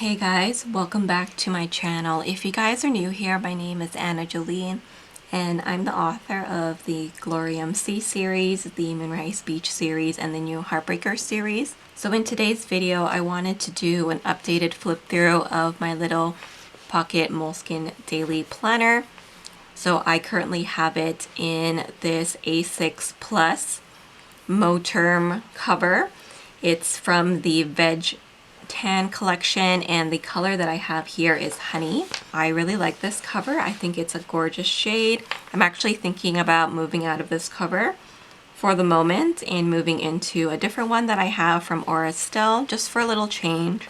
Hey guys, welcome back to my channel. If you guys are new here, my name is Jolene, and I'm the author of the Glorium Sea series, the Moonrise Beach series, and the new Heartbreaker series. So in today's video, I wanted to do an updated flip through of my little pocket Moleskine daily planner. So I currently have it in this A6 Plus Moterm cover. It's from the Veg Tan collection, and the color that I have here is Honey. I really like this cover. I think it's a gorgeous shade. I'm actually thinking about moving out of this cover for the moment and moving into a different one that I have from Auristelle, just for a little change.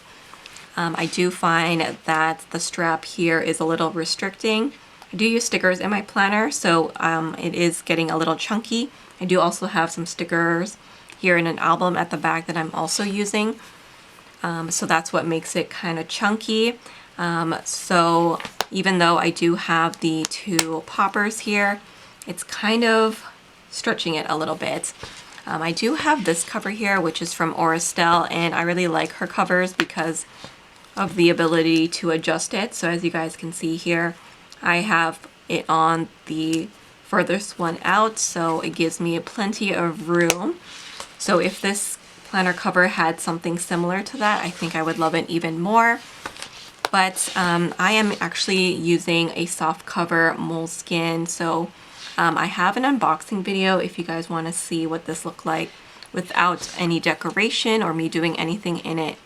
I do find that the strap here is a little restricting. I do use stickers in my planner, so it is getting a little chunky. I do also have some stickers here in an album at the back that I'm also using. So that's what makes it kind of chunky. So even though I do have the two poppers here, it's kind of stretching it a little bit. I do have this cover here, which is from Auristelle, and I really like her covers because of the ability to adjust it. So as you guys can see here, I have it on the furthest one out, so it gives me plenty of room. So if this planner cover had something similar to that, I think I would love it even more. But I am actually using a soft cover Moleskine, so I have an unboxing video if you guys want to see what this looked like without any decoration or me doing anything in it.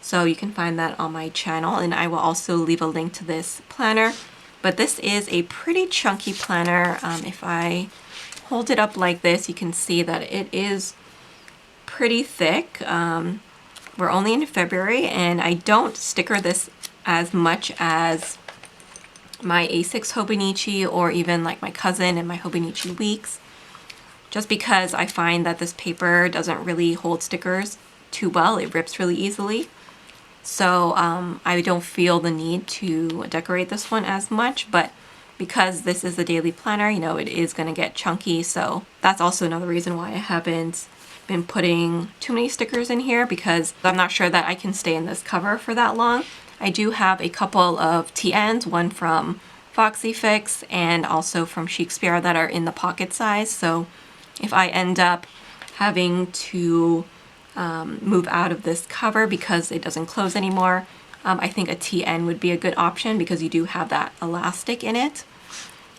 So you can find that on my channel, and I will also leave a link to this planner. But this is a pretty chunky planner. If I hold it up like this, you can see that it is pretty thick. We're only in February, and I don't sticker this as much as my A6 Hobonichi or even like my cousin and my Hobonichi Weeks, just because I find that this paper doesn't really hold stickers too well. It rips really easily. So I don't feel the need to decorate this one as much, but because this is a daily planner, you know, it is going to get chunky. So that's also another reason why I haven't been putting too many stickers in here, because I'm not sure that I can stay in this cover for that long. I do have a couple of TNs, one from Foxy Fix and also from Shakespeare, that are in the pocket size. So if I end up having to move out of this cover because it doesn't close anymore, I think a TN would be a good option because you do have that elastic in it.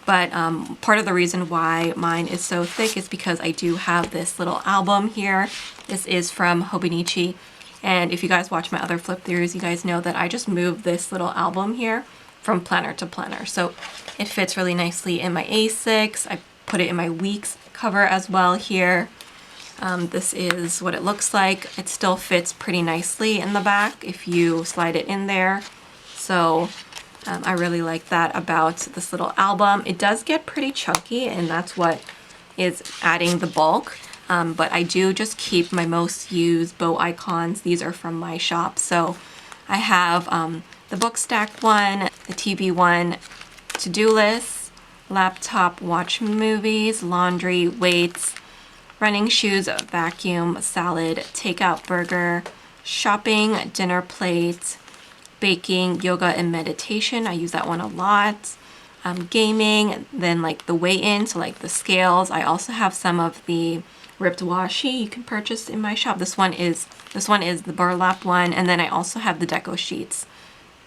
But part of the reason why mine is so thick is because I do have this little album here. This is from Hobonichi. And if you guys watch my other flip throughs, you guys know that I just moved this little album here from planner to planner. So it fits really nicely in my A6. I put it in my Weeks cover as well here. This is what it looks like. It still fits pretty nicely in the back if you slide it in there. So I really like that about this little album. It does get pretty chunky, and that's what is adding the bulk. But I do just keep my most used bow icons. These are from my shop. So I have the book stack one, the TV one, to-do list, laptop, watch movies, laundry, weights, running shoes, vacuum, salad, takeout burger, shopping, dinner plate, baking, yoga, and meditation. I use that one a lot. Gaming, then like the weigh-in, so like the scales. I also have some of the ripped washi you can purchase in my shop. This one is the burlap one, and then I also have the deco sheets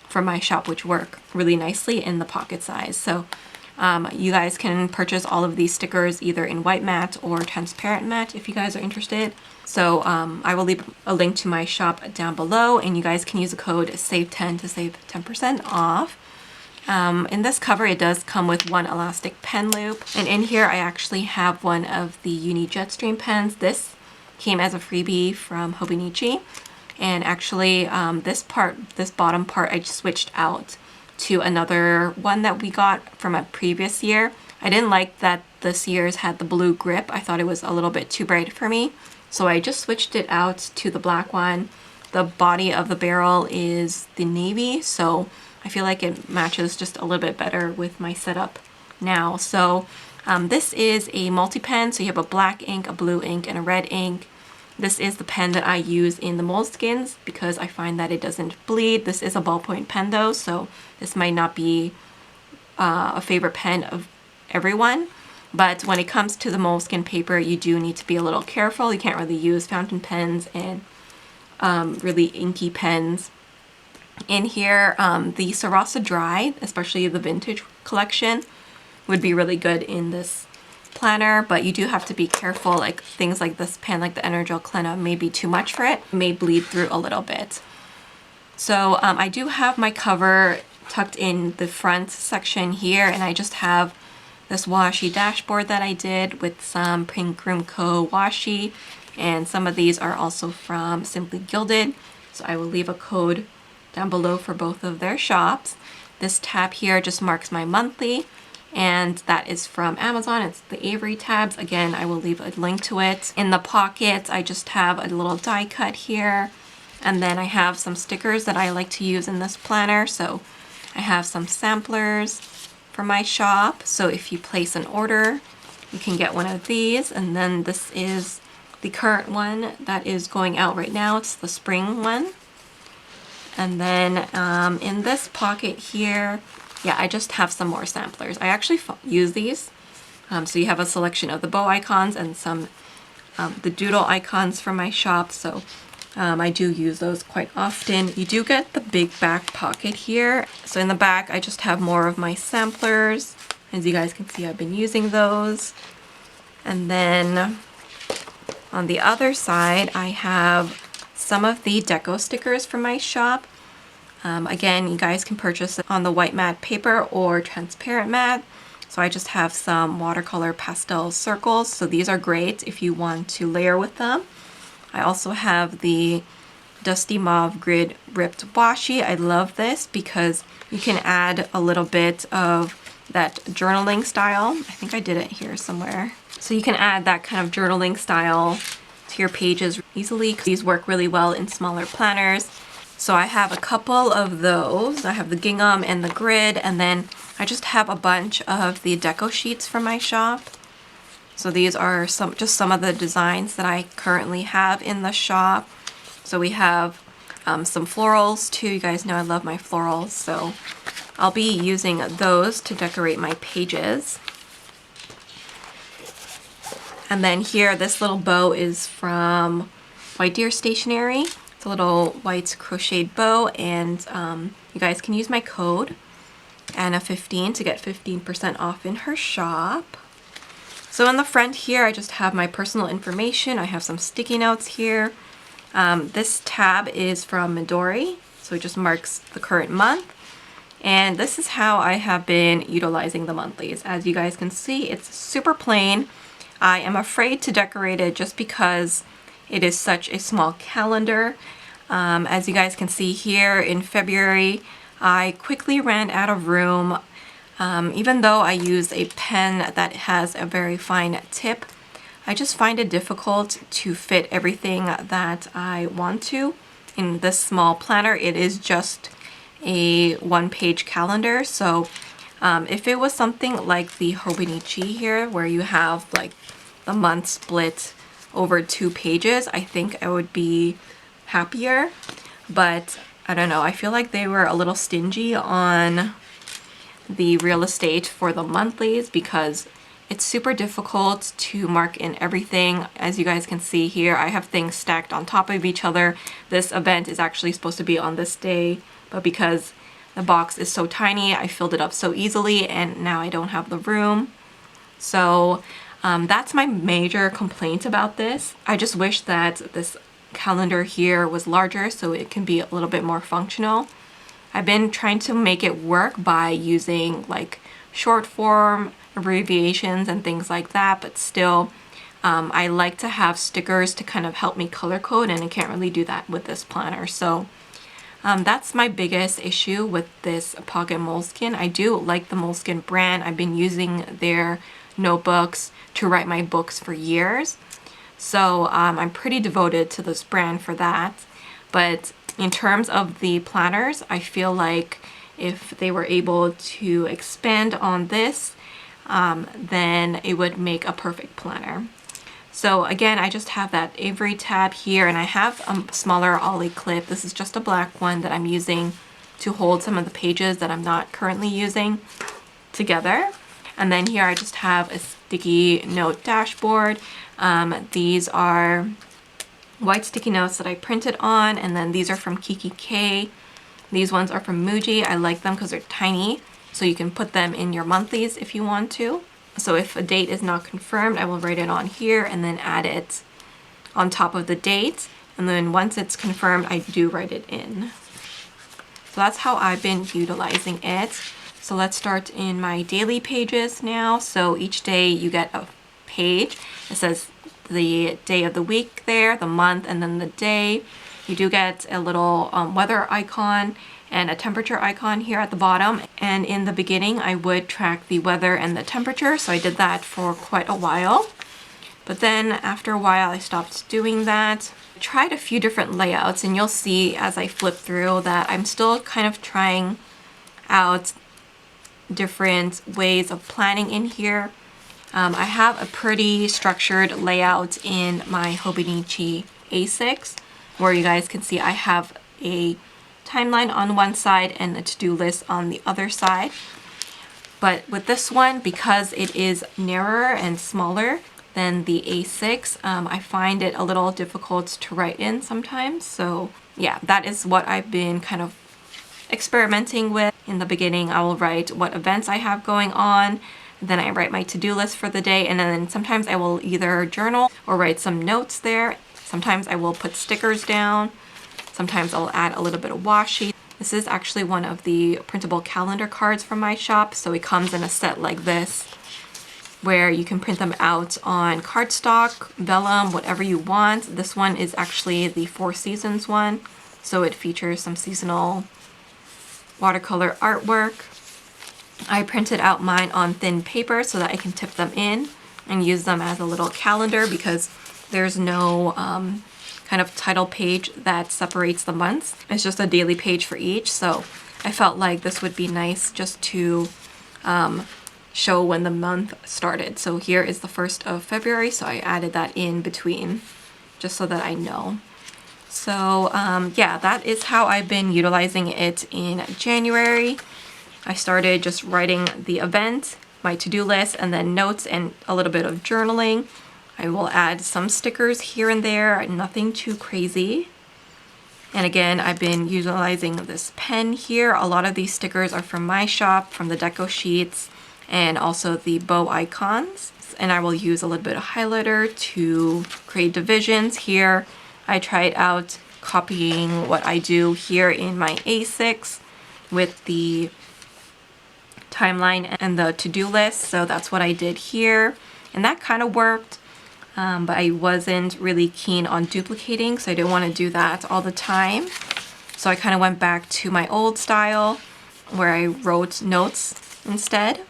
from my shop, which work really nicely in the pocket size. So you guys can purchase all of these stickers either in white matte or transparent matte if you guys are interested. So I will leave a link to my shop down below, and you guys can use the code SAVE10 to save 10% off. In this cover, it does come with one elastic pen loop, and in here I actually have one of the Uni Jetstream pens. This came as a freebie from Hobonichi, and actually this bottom part, I switched out to another one that we got from a previous year. I didn't like that this year's had the blue grip. I thought it was a little bit too bright for me, so I just switched it out to the black one. The body of the barrel is the navy, so I feel like it matches just a little bit better with my setup now. So this is a multi-pen, so you have a black ink, a blue ink, and a red ink. This is the pen that I use in the Moleskines because I find that it doesn't bleed. This is a ballpoint pen though, so this might not be a favorite pen of everyone. But when it comes to the Moleskine paper, you do need to be a little careful. You can't really use fountain pens and really inky pens. In here, the Sarasa Dry, especially the vintage collection, would be really good in this planner, but you do have to be careful. Like things like this pen, like the Energel Clena, may be too much for it. It may bleed through a little bit. So I do have my cover tucked in the front section here, and I just have this washi dashboard that I did with some Pink Room Co. washi, and some of these are also from Simply Gilded, so I will leave a code down below for both of their shops. This tab here just marks my monthly, and that is from Amazon. It's the Avery tabs. Again, I will leave a link to it. In the pocket, I just have a little die cut here, and then I have some stickers that I like to use in this planner. So I have some samplers for my shop, so if you place an order, you can get one of these. And then this is the current one that is going out right now. It's the spring one. And then in this pocket here, yeah, I just have some more samplers. I actually use these. So you have a selection of the bow icons and some the doodle icons from my shop. So I do use those quite often. You do get the big back pocket here. So in the back, I just have more of my samplers. As you guys can see, I've been using those. And then on the other side, I have some of the deco stickers from my shop. Again, you guys can purchase it on the white matte paper or transparent matte. So I just have some watercolor pastel circles. So these are great if you want to layer with them. I also have the Dusty Mauve Grid Ripped Washi. I love this because you can add a little bit of that journaling style. I think I did it here somewhere. So you can add that kind of journaling style to your pages easily. These work really well in smaller planners. So I have a couple of those. I have the gingham and the grid, and then I just have a bunch of the deco sheets from my shop. So these are just some of the designs that I currently have in the shop. So we have some florals too. You guys know I love my florals, so I'll be using those to decorate my pages. And then here, this little bow is from White Deer Stationery. It's a little white crocheted bow, and you guys can use my code Anna15 to get 15% off in her shop. So in the front here, I just have my personal information. I have some sticky notes here. This tab is from Midori, so it just marks the current month. And this is how I have been utilizing the monthlies. As you guys can see, it's super plain. I am afraid to decorate it just because it is such a small calendar. As you guys can see here, in February, I quickly ran out of room. Even though I use a pen that has a very fine tip, I just find it difficult to fit everything that I want to in this small planner. It is just a one-page calendar, so if it was something like the Hobonichi here, where you have like the month split over 2 pages, I think I would be happier. But I don't know, I feel like they were a little stingy on the real estate for the monthlies because it's super difficult to mark in everything. As you guys can see here, I have things stacked on top of each other. This event is actually supposed to be on this day, but because the box is so tiny, I filled it up so easily, and now I don't have the room. So that's my major complaint about this. I just wish that this calendar here was larger so it can be a little bit more functional. I've been trying to make it work by using like short form abbreviations and things like that, but still I like to have stickers to kind of help me color code, and I can't really do that with this planner. So that's my biggest issue with this Pocket Moleskine. I do like the Moleskine brand. I've been using their notebooks to write my books for years. So I'm pretty devoted to this brand for that. But in terms of the planners, I feel like if they were able to expand on this, then it would make a perfect planner. So again, I just have that Avery tab here, and I have a smaller ollie clip. This is just a black one that I'm using to hold some of the pages that I'm not currently using together. And then here I just have a sticky note dashboard. These are white sticky notes that I printed on, and then these are from Kiki K. These ones are from Muji. I like them because they're tiny, so you can put them in your monthlies if you want to. So if a date is not confirmed, I will write it on here and then add it on top of the date. And then once it's confirmed, I do write it in. So that's how I've been utilizing it. So let's start in my daily pages now. So each day you get a page. It says the day of the week there, the month, and then the day. You do get a little weather icon and a temperature icon here at the bottom. And in the beginning, I would track the weather and the temperature. So I did that for quite a while. But then after a while, I stopped doing that. I tried a few different layouts, and you'll see as I flip through that I'm still kind of trying out different ways of planning in here. I have a pretty structured layout in my Hobonichi A6, where you guys can see I have a timeline on one side and a to-do list on the other side. But with this one, because it is narrower and smaller than the A6, I find it a little difficult to write in sometimes. So yeah, that is what I've been kind of experimenting with. In the beginning, I will write what events I have going on. Then I write my to-do list for the day, and then sometimes I will either journal or write some notes there. Sometimes I will put stickers down. Sometimes I'll add a little bit of washi. This is actually one of the printable calendar cards from my shop. So it comes in a set like this, where you can print them out on cardstock, vellum, whatever you want. This one is actually the 4 Seasons one. So it features some seasonal watercolor artwork. I printed out mine on thin paper so that I can tip them in and use them as a little calendar, because there's no kind of title page that separates the months. It's just a daily page for each. So I felt like this would be nice just to show when the month started. So here is the 1st of February. So I added that in between just so that I know. So yeah, that is how I've been utilizing it in January. I started just writing the event, my to-do list, and then notes and a little bit of journaling. I will add some stickers here and there, nothing too crazy. And again, I've been utilizing this pen here. A lot of these stickers are from my shop, from the deco sheets, and also the bow icons. And I will use a little bit of highlighter to create divisions here. I tried out copying what I do here in my A6 with the timeline and the to-do list. So that's what I did here. And that kind of worked. But I wasn't really keen on duplicating, so I didn't want to do that all the time. So I kind of went back to my old style where I wrote notes instead.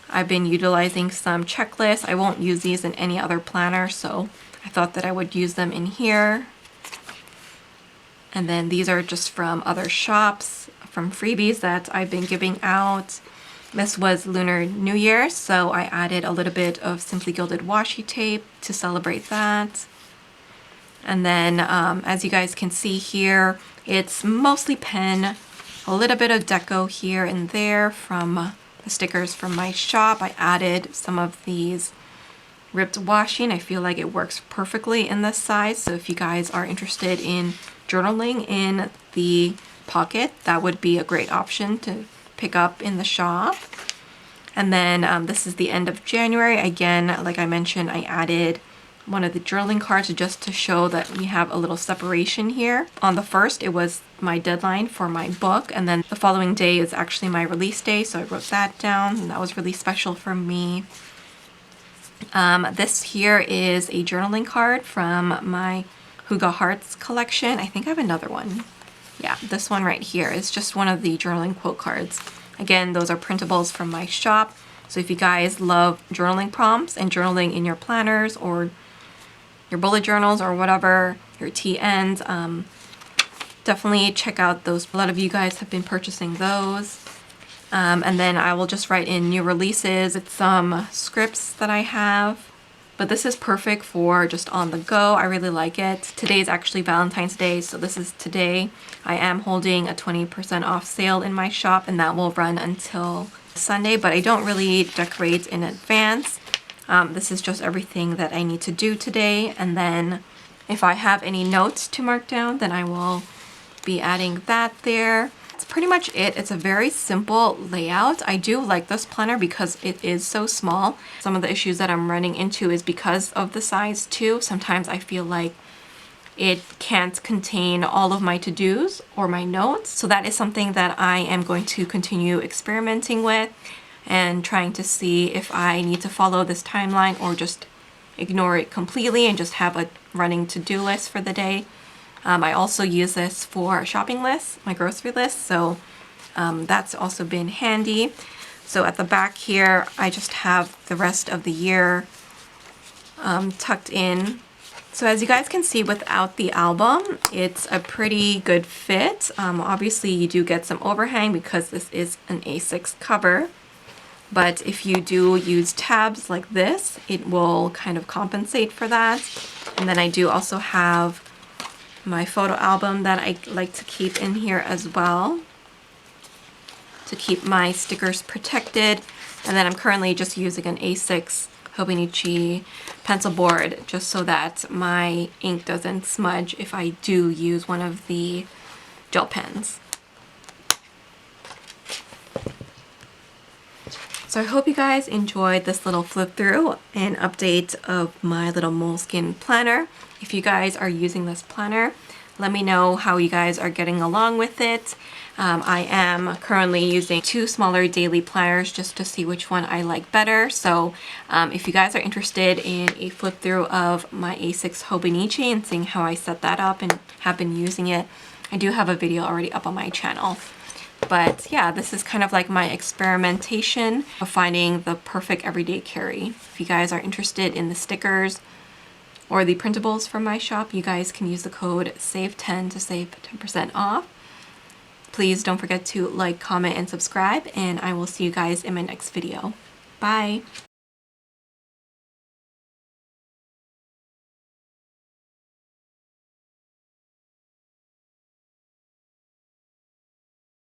I've been utilizing some checklists. I won't use these in any other planner, so I thought that I would use them in here. And then these are just from other shops, from freebies that I've been giving out. This was Lunar New Year, so I added a little bit of Simply Gilded washi tape to celebrate that. And then as you guys can see here, it's mostly pen, a little bit of deco here and there from the stickers from my shop. I added some of these ripped washi, and I feel like it works perfectly in this size. So if you guys are interested in journaling in the pocket, that would be a great option to pick up in the shop. And then this is the end of January. Again, like I mentioned, I added one of the journaling cards just to show that we have a little separation here. On the 1st, it was my deadline for my book, and then the following day is actually my release day, so I wrote that down, and that was really special for me. This here is a journaling card from my Huga Hearts collection. I think I have another one. Yeah, this one right here is just one of the journaling quote cards. Again, those are printables from my shop. So if you guys love journaling prompts and journaling in your planners or your bullet journals or whatever, your TNs, definitely check out those. A lot of you guys have been purchasing those. And then I will just write in new releases with some scripts that I have. but this is perfect for just on the go. I really like it. Today is actually Valentine's Day, so this is today. I am holding a 20% off sale in my shop, and that will run until Sunday, but I don't really decorate in advance. This is just everything that I need to do today, and then if I have any notes to mark down, then I will be adding that there. That's pretty much it. It's a very simple layout. I do like this planner because it is so small. Some of the issues that I'm running into is because of the size too. Sometimes I feel like it can't contain all of my to-dos or my notes. So that is something that I am going to continue experimenting with and trying to see if I need to follow this timeline or just ignore it completely and just have a running to-do list for the day. I also use this for shopping lists, my grocery list, so that's also been handy. So at the back here, I just have the rest of the year tucked in. So as you guys can see without the album, it's a pretty good fit. Obviously you do get some overhang because this is an A6 cover, but if you do use tabs like this, it will kind of compensate for that. And then I do also have my photo album that I like to keep in here as well to keep my stickers protected. And then I'm currently just using an A6 Hobonichi pencil board just so that my ink doesn't smudge if I do use one of the gel pens. So I hope you guys enjoyed this little flip through and update of my little Moleskine planner. If you guys are using this planner, let me know how you guys are getting along with it. I am currently using 2 smaller daily planners just to see which one I like better. So if you guys are interested in a flip through of my A6 Hobonichi and seeing how I set that up and have been using it, I do have a video already up on my channel. But yeah, this is kind of like my experimentation of finding the perfect everyday carry. If you guys are interested in the stickers or the printables from my shop, you guys can use the code SAVE10 to save 10% off. Please don't forget to like, comment, and subscribe, and I will see you guys in my next video. Bye!